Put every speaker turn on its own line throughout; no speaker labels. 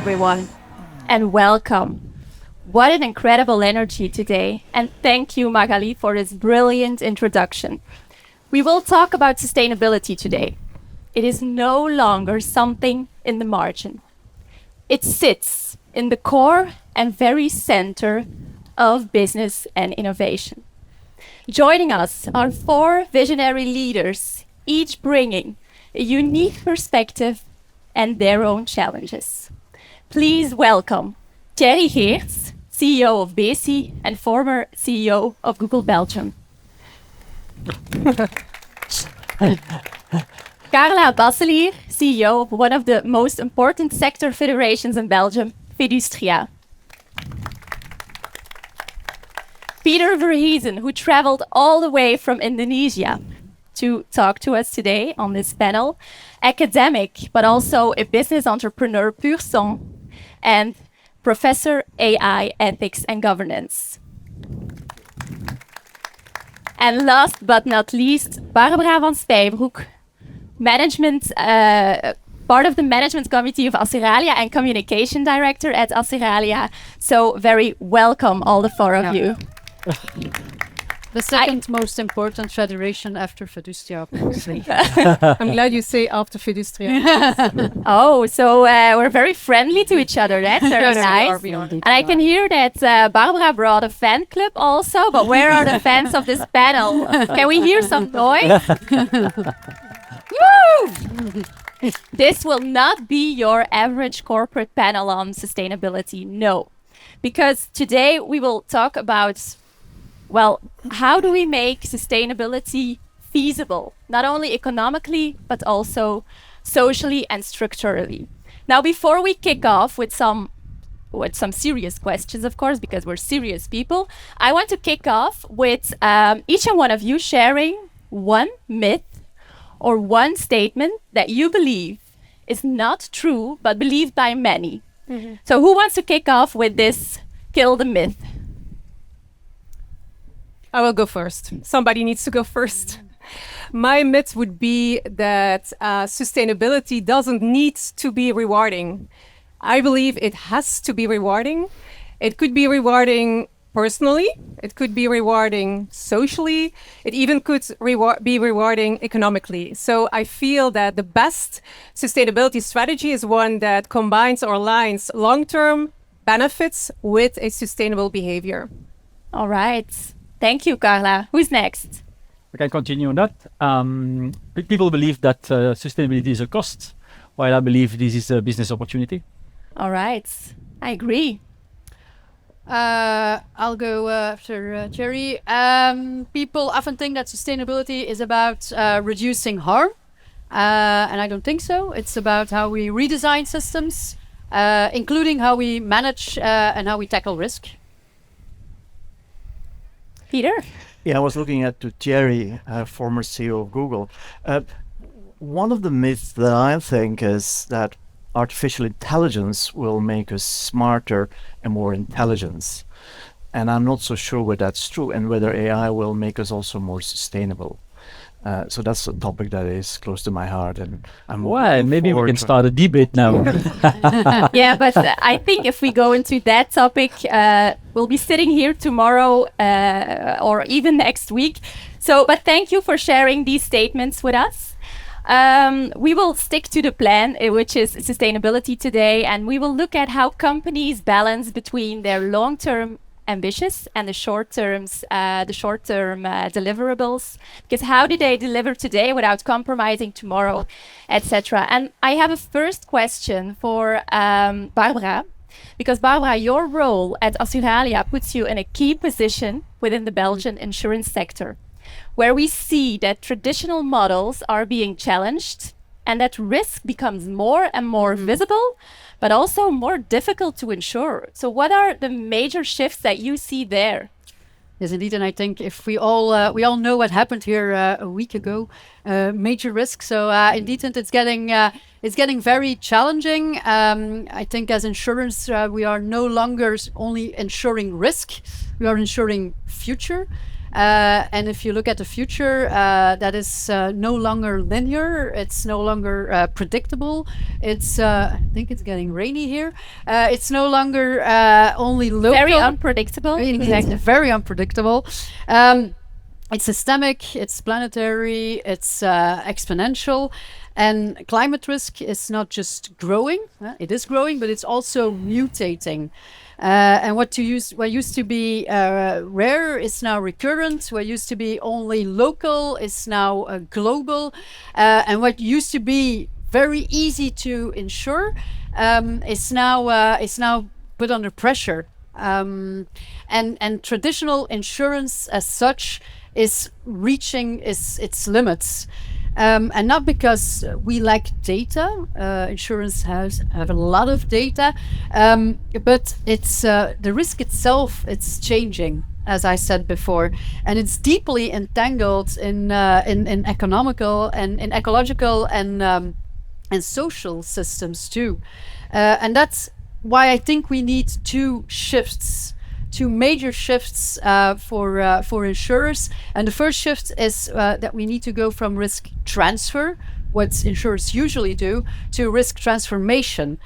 everyone, and welcome. What an incredible energy today, and thank you, Magali, for this brilliant introduction. We will talk about sustainability today. It is no longer something in the margin. It sits in the core and very center of business and innovation. Joining us are 4 visionary leaders, each bringing a unique perspective and their own challenges. Please welcome Thierry Geerts, CEO of BRECI and former CEO of Google Belgium. Karla Basselier, CEO of one of the most important sector federations in Belgium, Fedustria. Peter Verhezen, who traveled all the way from Indonesia to talk to us today on this panel, academic, but also a business entrepreneur pur sang, and Professor AI Ethics and Governance. And last but not least, Barbara van Speybroeck, part of the management committee of Assuralia and communication director at Assuralia. So very welcome, all the 4 of you.
The second most important federation after Fedustria, obviously.
I'm glad you say after Fedustria.
Oh, so we're very friendly to each other. That's very nice. And I can hear that Barbara brought a fan club also, but where are the fans of this panel? Can we hear some noise? Woo! This will not be your average corporate panel on sustainability, no. Because today we will talk about, well, how do we make sustainability feasible, not only economically, but also socially and structurally. Now, before we kick off with some serious questions, of course, because we're serious people, I want to kick off with each and one of you sharing one myth or one statement that you believe is not true, but believed by many. Mm-hmm. So who wants to kick off with this kill the myth?
I will go first. Somebody needs to go first. My myth would be that sustainability doesn't need to be rewarding. I believe it has to be rewarding. It could be rewarding personally. It could be rewarding socially. It even could be rewarding economically. So I feel that the best sustainability strategy is one that combines or aligns long-term benefits with a sustainable behavior.
All right. Thank you, Karla. Who's next?
I can continue on that. People believe that sustainability is a cost, while I believe this is a business opportunity.
All right. I agree.
I'll go after Thierry. People often think that sustainability is about reducing harm, and I don't think so. It's about how we redesign systems, including how we manage and how we tackle risk.
Peter?
Yeah, I was looking at Thierry, former CEO of Google. One of the myths that I think is that artificial intelligence will make us smarter and more intelligent. And I'm not so sure whether that's true and whether AI will make us also more sustainable. So that's a topic that is close to my heart, and
maybe we can start a debate now.
Yeah, but I think if we go into that topic, we'll be sitting here tomorrow or even next week. So, but thank you for sharing these statements with us. We will stick to the plan, which is sustainability today, and we will look at how companies balance between their long-term ambitious and the short-term deliverables, because how do they deliver today without compromising tomorrow, etc. And I have a first question for Barbara, because Barbara, your role at Assuralia puts you in a key position within the Belgian insurance sector, where we see that traditional models are being challenged and that risk becomes more and more visible, but also more difficult to insure. So what are the major shifts that you see there?
Yes, indeed, and I think if we all know what happened here a week ago, major risk. So indeed, and it's getting very challenging. I think as insurance, we are no longer only insuring risk, we are insuring future. And if you look at the future, that is no longer linear. It's no longer predictable. It's I think it's getting rainy here. It's no longer only local.
Very unpredictable.
It's very unpredictable. It's systemic. It's planetary. It's exponential. And climate risk is not just growing. It is growing, but it's also mutating. And what used to be rare is now recurrent. What used to be only local is now global. And what used to be very easy to insure is now put under pressure. And traditional insurance as such is reaching its limits. And not because we lack data. Insurance have a lot of data, but it's the risk itself. It's changing, as I said before, and it's deeply entangled in economical and in ecological and social systems too. And that's why I think we need two major shifts for insurers. And the first shift is that we need to go from risk transfer, what insurers usually do, to risk transformation.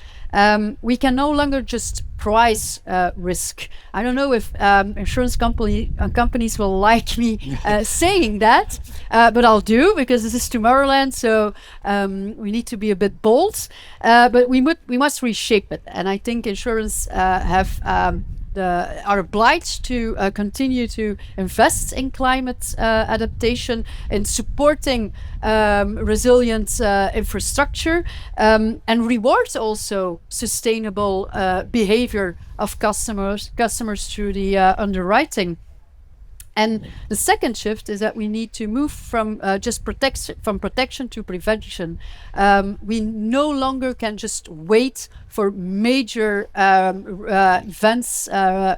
We can no longer just price risk. I don't know if insurance companies will like me saying that, but I'll do, because this is Tomorrowland, so we need to be a bit bold. But we must reshape it. And I think insurance are obliged to continue to invest in climate adaptation, in supporting resilient infrastructure, and rewards also sustainable behavior of customers through the underwriting. And the second shift is that we need to move from just protection to prevention. We no longer can just wait for major events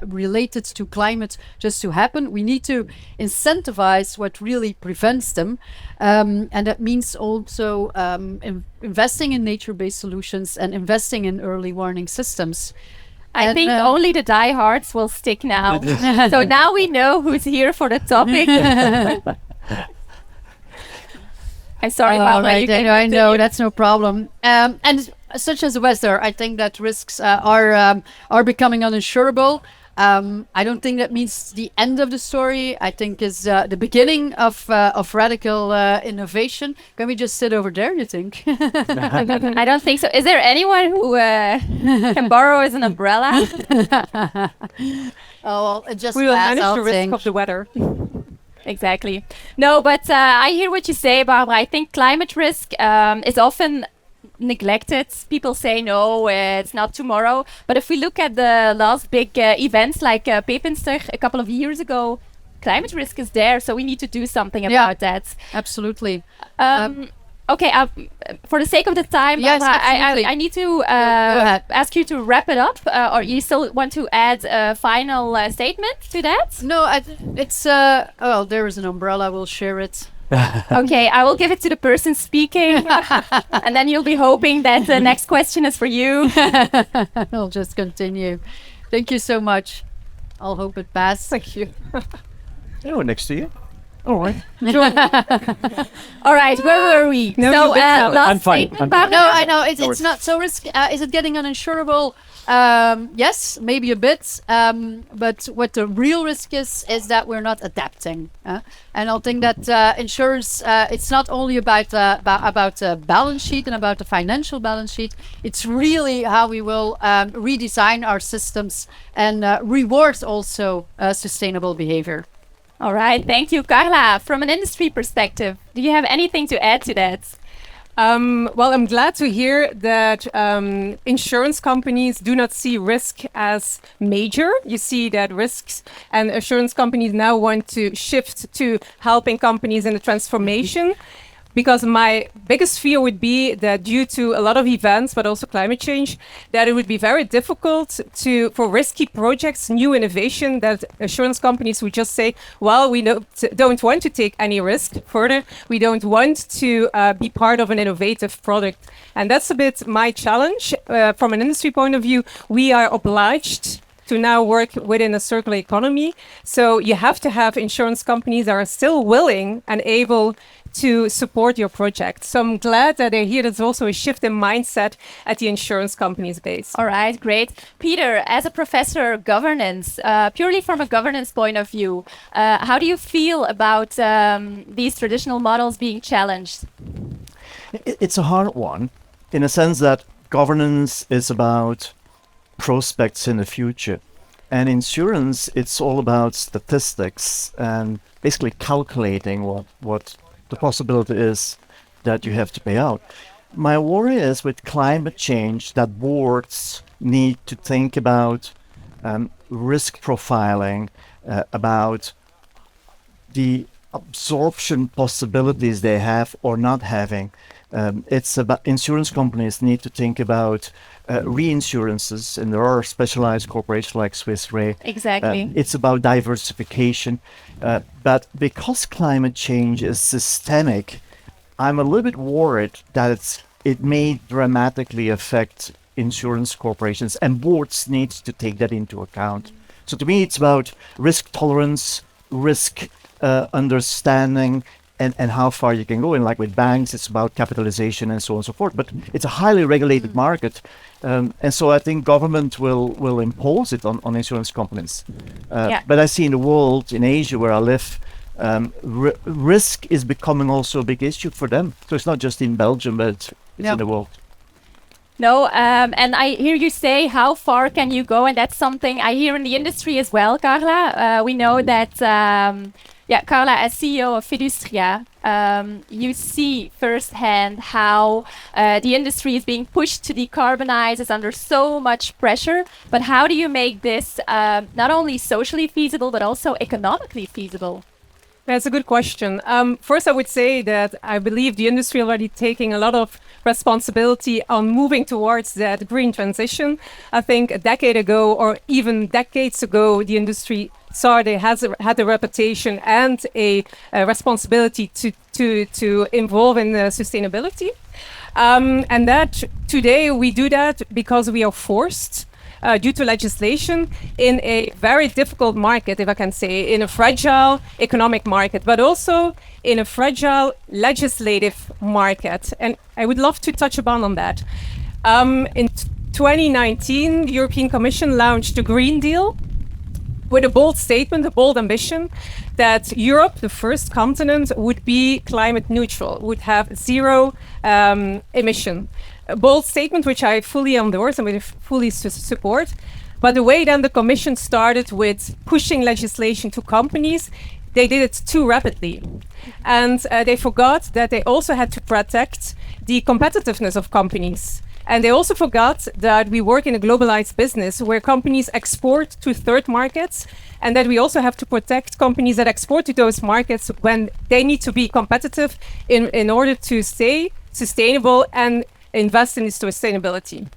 related to climate just to happen. We need to incentivize what really prevents them. And that means also investing in nature-based solutions and investing in early warning systems.
I think only the diehards will stick now. So now we know who's here for the topic. I'm sorry about that.
I know, that's no problem. And such as the weather, I think that risks are becoming uninsurable. I don't think that means the end of the story. I think is the beginning of radical innovation. Can we just sit over there, you think?
I don't think so. Is there anyone who can borrow as an umbrella?
Oh, well, just
we will manage
I'll
the risk
think.
of the weather.
Exactly. No, but I hear what you say, Barbara. I think climate risk is often neglected. People say no, it's not tomorrow. But if we look at the last big events like Pepinster a couple of years ago, climate risk is there, so we need to do something about that.
Absolutely.
Okay, for the sake of the time,
Yes,
I need to ask you to wrap it up, or you still want to add a final statement to that?
No, it's well, there is an umbrella. We'll share it.
Okay, I will give it to the person speaking, and then you'll be hoping that the next question is for you.
I'll just continue. Thank you so much. I'll hope it passes.
Thank you.
Oh, next to you. All right.
All right, where were we?
No,
so,
you've been
last
I'm fine.
statement,
I'm
Barbara?
No, I know it's not so risk. Is it getting uninsurable? Yes, maybe a bit. But what the real risk is that we're not adapting. And I think that insurance, it's not only about the balance sheet and about the financial balance sheet. It's really how we will redesign our systems and reward also sustainable behavior.
All right, thank you, Karla. From an industry perspective, do you have anything to add to that?
Well, I'm glad to hear that insurance companies do not see risk as major. You see that risks and insurance companies now want to shift to helping companies in the transformation. Because my biggest fear would be that due to a lot of events, but also climate change, that it would be very difficult for risky projects, new innovation, that insurance companies would just say, well, we don't want to take any risk further. We don't want to be part of an innovative product. And that's a bit my challenge. From an industry point of view, we are obliged to now work within a circular economy. So you have to have insurance companies that are still willing and able to support your project. So I'm glad that I hear there's also a shift in mindset at the insurance companies base.
All right, great. Peter, as a professor of governance, purely from a governance point of view, how do you feel about these traditional models being challenged?
It's a hard one in a sense that governance is about prospects in the future. And insurance, it's all about statistics and basically calculating what the possibility is that you have to pay out. My worry is with climate change that boards need to think about risk profiling, about the absorption possibilities they have or not having. It's about insurance companies need to think about reinsurances, and there are specialized corporations like Swiss Re.
Exactly.
It's about diversification. But because climate change is systemic, I'm a little bit worried that it may dramatically affect insurance corporations, and boards need to take that into account. So to me, it's about risk tolerance, risk understanding, and how far you can go. And like with banks, it's about capitalization and so on and so forth. But it's a highly regulated market. And so I think government will impose it on insurance companies. But I see in the world, in Asia where I live, risk is becoming also a big issue for them. So it's not just in Belgium, but it's in the world.
No, and I hear you say, how far can you go? And that's something I hear in the industry as well, Karla. We know that, Karla, as CEO of Fedustria, you see firsthand how the industry is being pushed to decarbonize, is under so much pressure. But how do you make this not only socially feasible, but also economically feasible?
That's a good question. First, I would say that I believe the industry already taking a lot of responsibility on moving towards that green transition. I think a decade ago, or even decades ago, the industry saw they had a reputation and a responsibility to involve in sustainability. And that today we do that because we are forced due to legislation in a very difficult market, if I can say, in a fragile economic market, but also in a fragile legislative market. And I would love to touch upon on that. In 2019, the European Commission launched the Green Deal with a bold statement, a bold ambition that Europe, the first continent, would be climate neutral, would have zero emission. A bold statement which I fully endorse and which fully support. But the way then the Commission started with pushing legislation to companies, they did it too rapidly. And they forgot that they also had to protect the competitiveness of companies. And they also forgot that we work in a globalized business where companies export to third markets, and that we also have to protect companies that export to those markets when they need to be competitive in order to stay sustainable and invest in sustainability.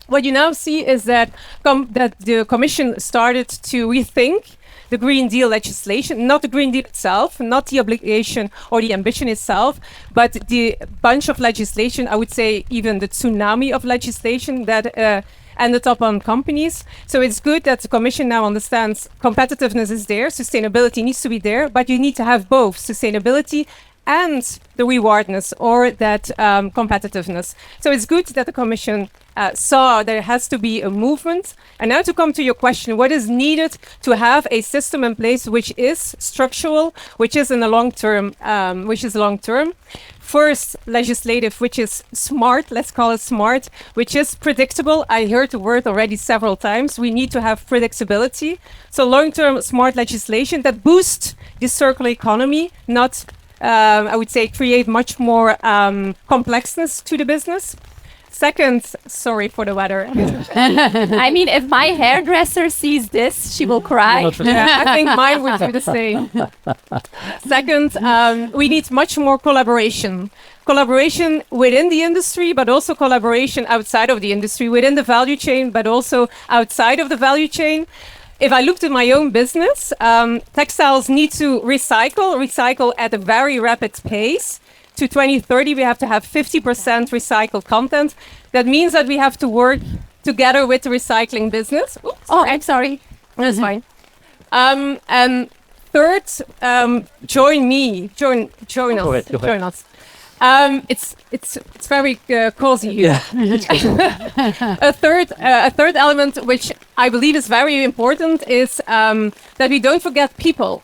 What you now see is that the Commission started to rethink the Green Deal legislation, not the Green Deal itself, not the obligation or the ambition itself, but the bunch of legislation, I would say even the tsunami of legislation that ended up on companies. So it's good that the Commission now understands competitiveness is there, sustainability needs to be there, but you need to have both sustainability and the rewardness or that competitiveness. So it's good that the Commission saw there has to be a movement. And now to come to your question, what is needed to have a system in place which is structural, which is in the long term, First, legislative, which is smart, let's call it smart, which is predictable. I heard the word already several times. We need to have predictability. So long-term smart legislation that boosts the circular economy, not I would say create much more complexness to the business. Second, sorry for the weather.
I mean, if my hairdresser sees this, she will cry.
Yeah, I think mine would do the same. Second, we need much more collaboration. Collaboration within the industry, but also collaboration outside of the industry, within the value chain, but also outside of the value chain. If I looked at my own business, textiles need to recycle at a very rapid pace. To 2030, we have to have 50% recycled content. That means that we have to work together with the recycling business. Oops,
Oh, I'm sorry.
that's fine. And third, join me. Join us.
Go ahead.
Join us. It's very cozy here. A third element which I believe is very important is that we don't forget people.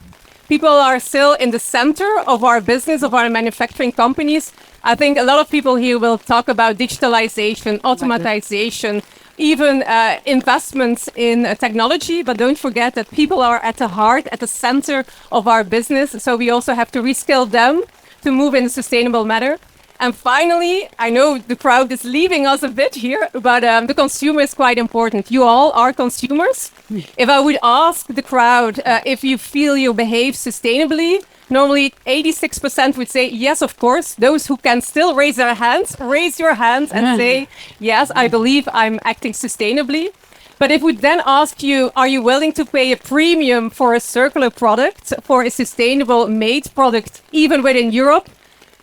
People are still in the center of our business, of our manufacturing companies. I think a lot of people here will talk about digitalization, automatization, even investments in technology, but don't forget that people are at the heart, at the center of our business. So we also have to reskill them to move in a sustainable manner. And finally, I know the crowd is leaving us a bit here, but the consumer is quite important. You all are consumers. If I would ask the crowd if you feel you behave sustainably, normally 86% would say, yes, of course. Those who can still raise their hands, raise your hands and say, yes, I believe I'm acting sustainably. But if we then ask you, are you willing to pay a premium for a circular product, for a sustainable made product, even within Europe?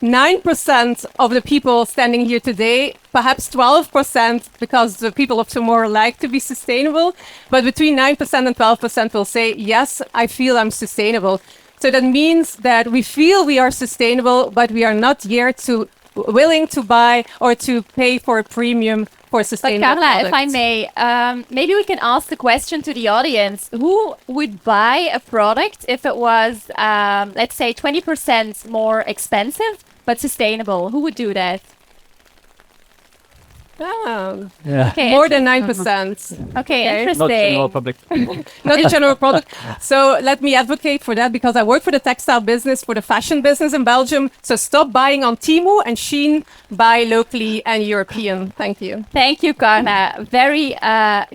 9% of the people standing here today, perhaps 12%, because the people of tomorrow like to be sustainable, but between 9% and 12% will say, yes, I feel I'm sustainable. So that means that we feel we are sustainable, but we are not yet willing to buy or to pay for a premium for
But
sustainable
Karla,
products.
if I may, maybe we can ask the question to the audience. Who would buy a product if it was, let's say, 20% more expensive, but sustainable? Who would do that?
Ah,
Yeah.
Okay,
more than 9%.
okay,
Okay.
interesting.
Not general public.
Not the general product. So let me advocate for that because I work for the textile business, for the fashion business in Belgium. So stop buying on Temu and Shein, buy locally and European. Thank you.
Thank you, Karla. Very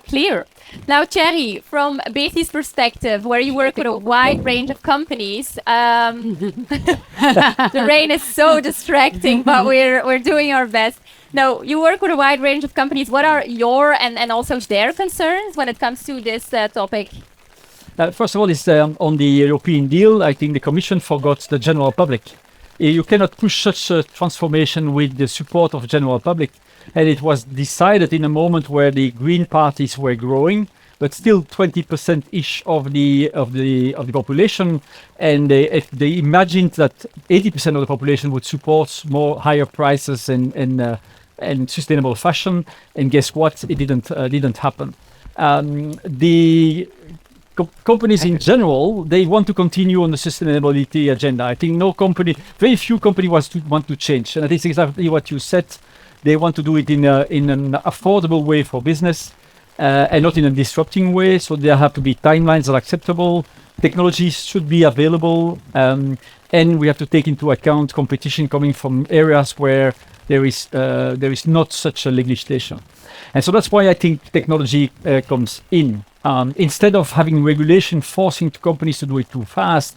clear. Now, Thierry, from BRECI's perspective, where you work with a wide range of companies, the rain is so distracting, but we're doing our best. Now, you work with a wide range of companies. What are your and also their concerns when it comes to this topic?
First of all, is on the European deal. I think the Commission forgot the general public. You cannot push such a transformation with the support of general public. And it was decided in a moment where the green parties were growing, but still 20% ish of the population. And they imagined that 80% of the population would support more higher prices and sustainable fashion. And guess what? It didn't happen. The companies in general, they want to continue on the sustainability agenda. I think very few companies want to change. And I think it's exactly what you said. They want to do it in an affordable way for business and not in a disrupting way. So there have to be timelines that are acceptable. Technologies should be available. And we have to take into account competition coming from areas where there is not such a legislation. And so that's why I think technology comes in. Instead of having regulation forcing companies to do it too fast,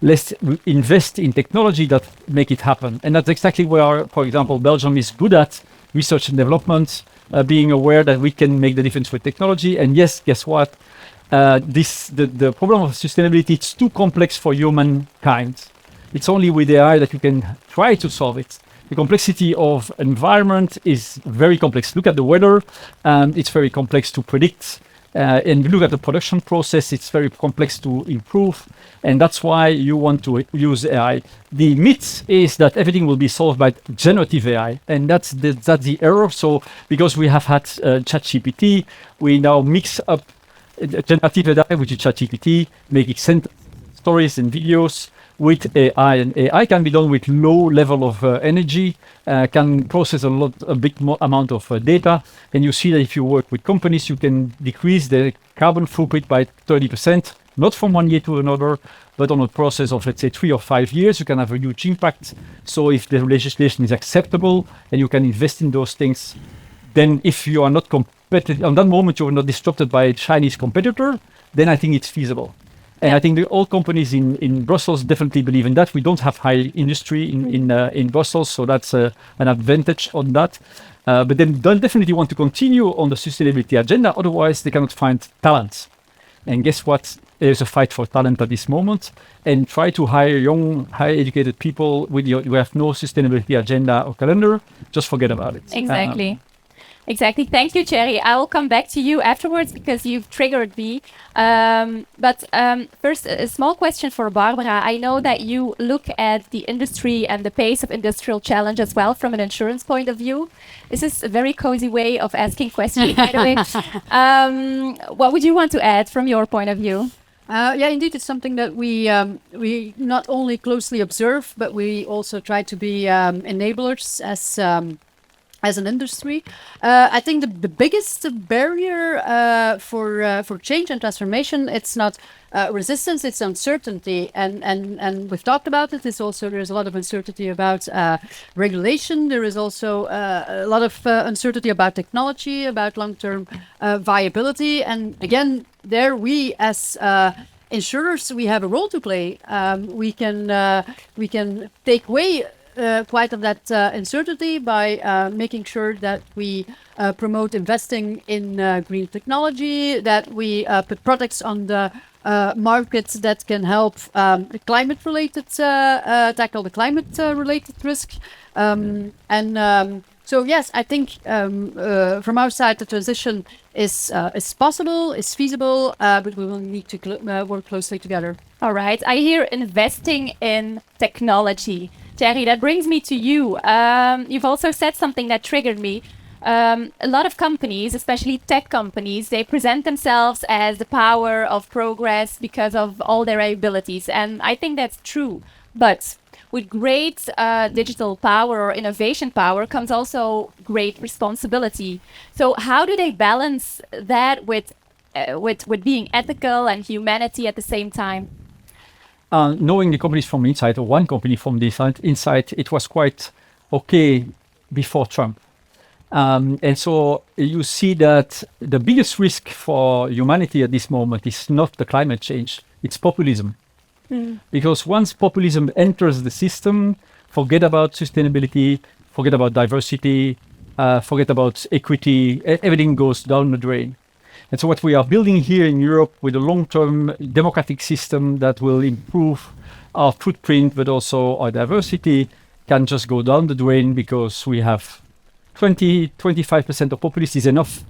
let's invest in technology that make it happen. And that's exactly where, for example, Belgium is good at research and development, being aware that we can make the difference with technology. And yes, guess what? The problem of sustainability, it's too complex for humankind. It's only with AI that you can try to solve it. The complexity of environment is very complex. Look at the weather, it's very complex to predict. And look at the production process, it's very complex to improve. And that's why you want to use AI. The myth is that everything will be solved by generative AI. And that's the error. So because we have had ChatGPT, we now mix up generative AI, which is ChatGPT, making stories and videos with AI. And AI can be done with low level of energy, can process a big amount of data. And you see that if you work with companies, you can decrease the carbon footprint by 30%, not from one year to another, but on a process of, let's say, 3 or 5 years, you can have a huge impact. So if the legislation is acceptable and you can invest in those things, then if you are not competitive, on that moment you're not disrupted by a Chinese competitor, then I think it's feasible. And I think all companies in Brussels definitely believe in that. We don't have high industry in Brussels, so that's an advantage on that. But then they definitely want to continue on the sustainability agenda. Otherwise, they cannot find talent. And guess what? There's a fight for talent at this moment. And try to hire young, high-educated people who have no sustainability agenda or calendar. Just forget about it.
Exactly. Exactly. Thank you, Thierry. I will come back to you afterwards because you've triggered me. First, a small question for Barbara. I know that you look at the industry and the pace of industrial challenge as well from an insurance point of view. This is a very cozy way of asking questions, by the way. What would you want to add from your point of view?
Yeah, indeed, it's something that we not only closely observe, but we also try to be enablers as an industry. I think the biggest barrier for change and transformation, it's not resistance, it's uncertainty. And we've talked about it. There's a lot of uncertainty about regulation. There is also a lot of uncertainty about technology, about long-term viability. And again, there we as insurers, we have a role to play. We can take away quite of that uncertainty by making sure that we promote investing in green technology, that we put products on the markets that can help the climate-related tackle the climate-related risk, so yes, I think from our side the transition is possible, is feasible, but we will need to work closely together.
All right. I hear investing in technology. Thierry, that brings me to you. You've also said something that triggered me. A lot of companies, especially tech companies, they present themselves as the power of progress because of all their abilities. And I think that's true. But with great digital power or innovation power comes also great responsibility. So how do they balance that with being ethical and humanity at the same time?
Knowing the companies from inside, or one company from the inside, it was quite okay before Trump. And so you see that the biggest risk for humanity at this moment is not the climate change, it's populism. Because once populism enters the system, forget about sustainability, forget about diversity, forget about equity, everything goes down the drain. And so what we are building here in Europe with a long-term democratic system that will improve our footprint, but also our diversity, can just go down the drain because we have 25% of populists is enough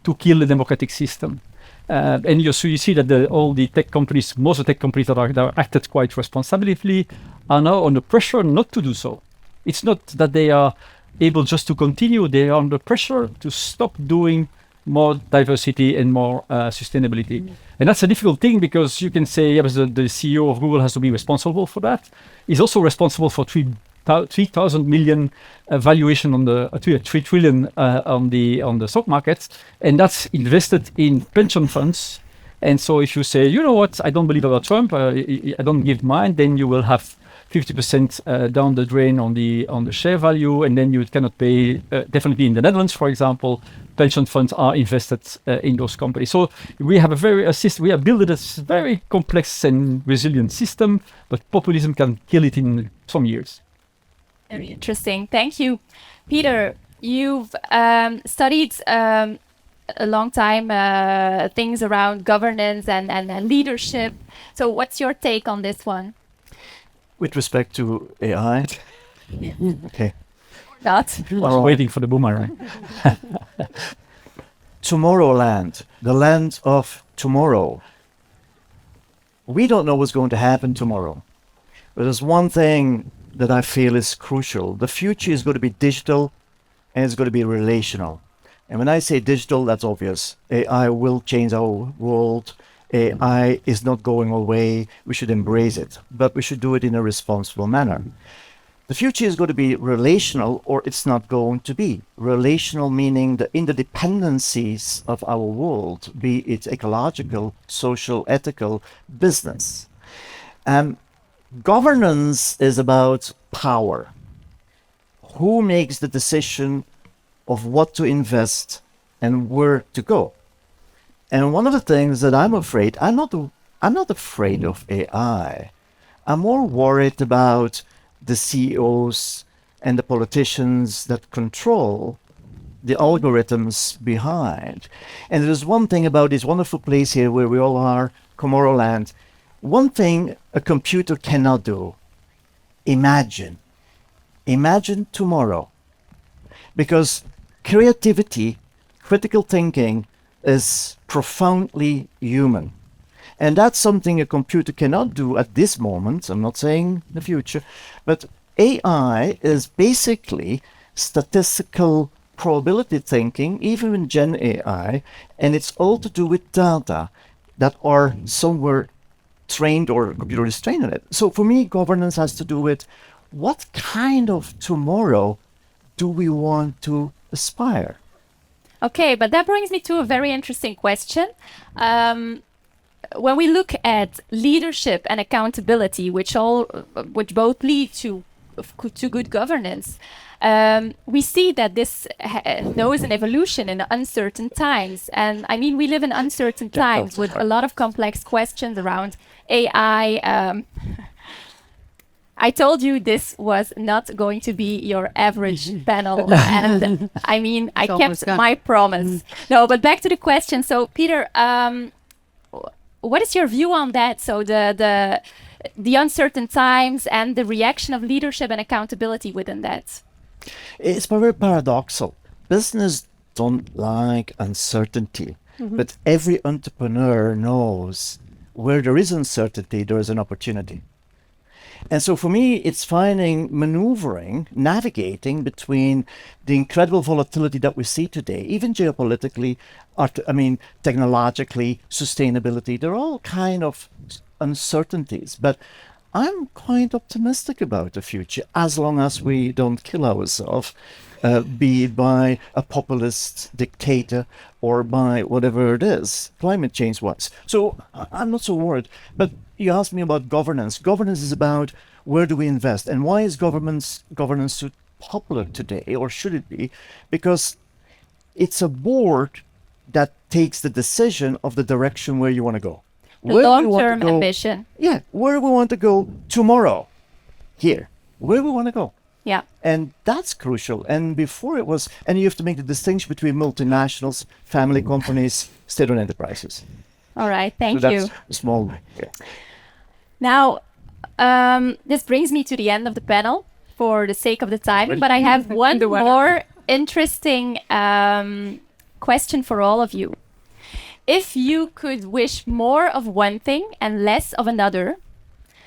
to kill the democratic system. And you see that all the tech companies, most of the tech companies that are acted quite responsibly, are now under pressure not to do so. It's not that they are able just to continue, they are under pressure to stop doing more diversity and more sustainability. And that's a difficult thing because you can say, yeah, but the CEO of Google has to be responsible for that. He's also responsible for 3,000 million valuation on the 3 trillion on the stock markets, and that's invested in pension funds. And so if you say, you know what, I don't believe about Trump, I don't give mine, then you will have 50% down the drain on the share value, and then you cannot pay. Definitely in the Netherlands, for example, pension funds are invested in those companies. So we have we have built a very complex and resilient system, but populism can kill it in some years.
Very interesting. Thank you. Peter, you've studied a long time things around governance and leadership. So what's your take on this one?
With respect to AI? Okay.
Not.
I was waiting for the boomerang.
Tomorrowland, the land of tomorrow. We don't know what's going to happen tomorrow. But there's one thing that I feel is crucial. The future is going to be digital and it's going to be relational. And when I say digital, that's obvious. AI will change our world. AI is not going away. We should embrace it, but we should do it in a responsible manner. The future is going to be relational, or it's not going to be. Relational meaning the interdependencies of our world, be it ecological, social, ethical, business. Governance is about power. Who makes the decision of what to invest and where to go? And one of the things that I'm afraid, I'm not afraid of AI. I'm more worried about the CEOs and the politicians that control the algorithms behind. And there's one thing about this wonderful place here where we all are, Tomorrowland. One thing a computer cannot do, imagine tomorrow. Because creativity critical thinking is profoundly human. And that's something a computer cannot do at this moment. I'm not saying the future, but AI is basically statistical probability thinking, even in Gen AI, and it's all to do with data that are somewhere trained or a computer is trained on it. So for me, governance has to do with what kind of tomorrow do we want to aspire?
Okay, but that brings me to a very interesting question. When we look at leadership and accountability, which both lead to good governance, we see that this knows an evolution in uncertain times. And I mean, we live in uncertain times with a lot of complex questions around AI. I told you this was not going to be your average panel. And I mean, I kept my promise. No, but back to the question. So, Peter, what is your view on that? So the uncertain times and the reaction of leadership and accountability within that.
It's very paradoxical. Business don't like uncertainty, but every entrepreneur knows where there is uncertainty, there is an opportunity. And so for me, it's maneuvering, navigating between the incredible volatility that we see today, even geopolitically, technologically, sustainability. They're all kind of uncertainties. But I'm quite optimistic about the future, as long as we don't kill ourselves, be it by a populist dictator or by whatever it is, climate change-wise. So I'm not so worried. But you asked me about governance. Governance is about where do we invest, and why is governance so popular today, or should it be? Because it's a board that takes the decision of the direction where you want to go.
The long-term ambition.
Yeah, where we want to go tomorrow, here, where we want to go.
Yeah.
And that's crucial. And before it was, and you have to make the distinction between multinationals, family companies, state-owned enterprises.
All right, thank
so
you.
That's a small. Yeah.
Now, this brings me to the end of the panel for the sake of the time, but I have one more interesting question for all of you. If you could wish more of one thing and less of another,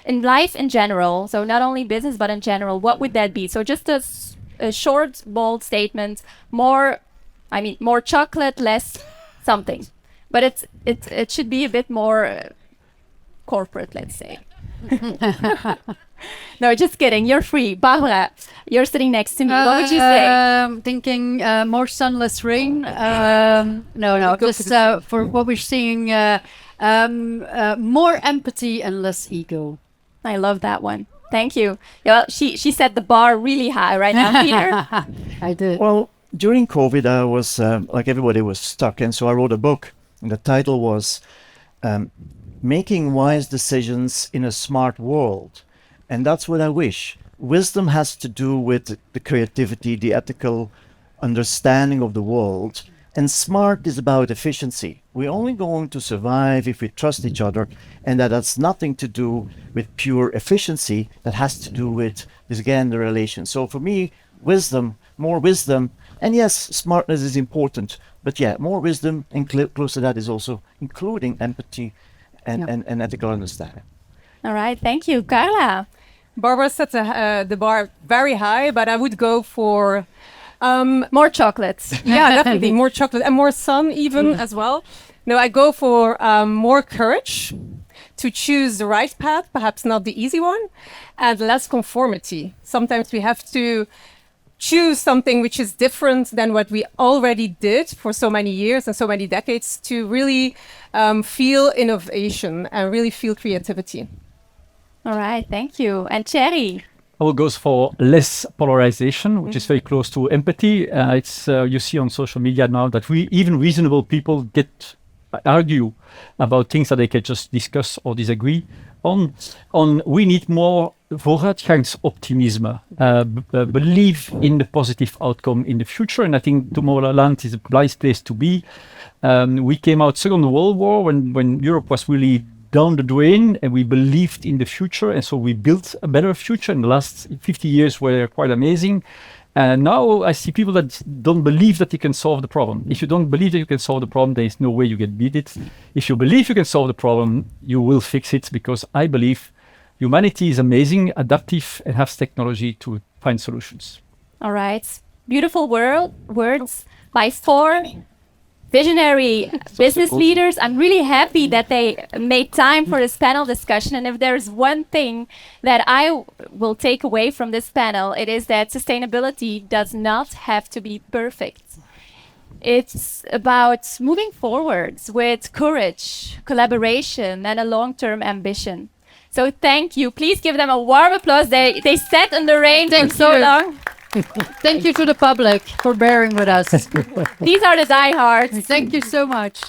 in life in general, so not only business, but in general, what would that be? So just a short, bold statement, more chocolate, less something. But it should be a bit more corporate, let's say. No, just kidding. You're free. Barbara, you're sitting next to me. What would you say?
Thinking more sun, less rain. No, just for what we're seeing, more empathy and less ego.
I love that one. Thank you. Well, she set the bar really high right now, Peter.
I did.
Well, during COVID, I was, like everybody, was stuck. And so I wrote a book. And the title was Making Wise Decisions in a Smart World. And that's what I wish. Wisdom has to do with the creativity, the ethical understanding of the world. And smart is about efficiency. We're only going to survive if we trust each other. And that has nothing to do with pure efficiency. That has to do with, again, the relation. So for me, wisdom, more wisdom. And yes, smartness is important. But yeah, more wisdom, and close to that is also including empathy and ethical understanding.
All right, thank you. Karla?
Barbara set the bar very high, but I would go for
more chocolates.
Yeah, definitely more chocolate and more sun even as well. No, I go for more courage to choose the right path, perhaps not the easy one, and less conformity. Sometimes we have to choose something which is different than what we already did for so many years and so many decades to really feel innovation and really feel creativity.
All right, thank you. And Thierry?
I will go for less polarization, which is very close to empathy. It's you see on social media now that even reasonable people argue about things that they can just discuss or disagree on. We need more vooruitgangsoptimisme, believe in the positive outcome in the future. And I think Tomorrowland is a nice place to be. We came out Second World War when Europe was really down the drain, and we believed in the future, and so we built a better future. And the last 50 years were quite amazing. And now I see people that don't believe that you can solve the problem. If you don't believe that you can solve the problem, there is no way you can beat it. If you believe you can solve the problem, you will fix it, because I believe humanity is amazing, adaptive, and has technology to find solutions.
All right. Beautiful words by 4 visionary business leaders. I'm really happy that they made time for this panel discussion. And if there's one thing that I will take away from this panel, it is that sustainability does not have to be perfect. It's about moving forwards with courage, collaboration, and a long-term ambition. So thank you. Please give them a warm applause. They sat in the rain for so long.
Thank you to the public for bearing with us.
These are the diehards.
Thank you so much.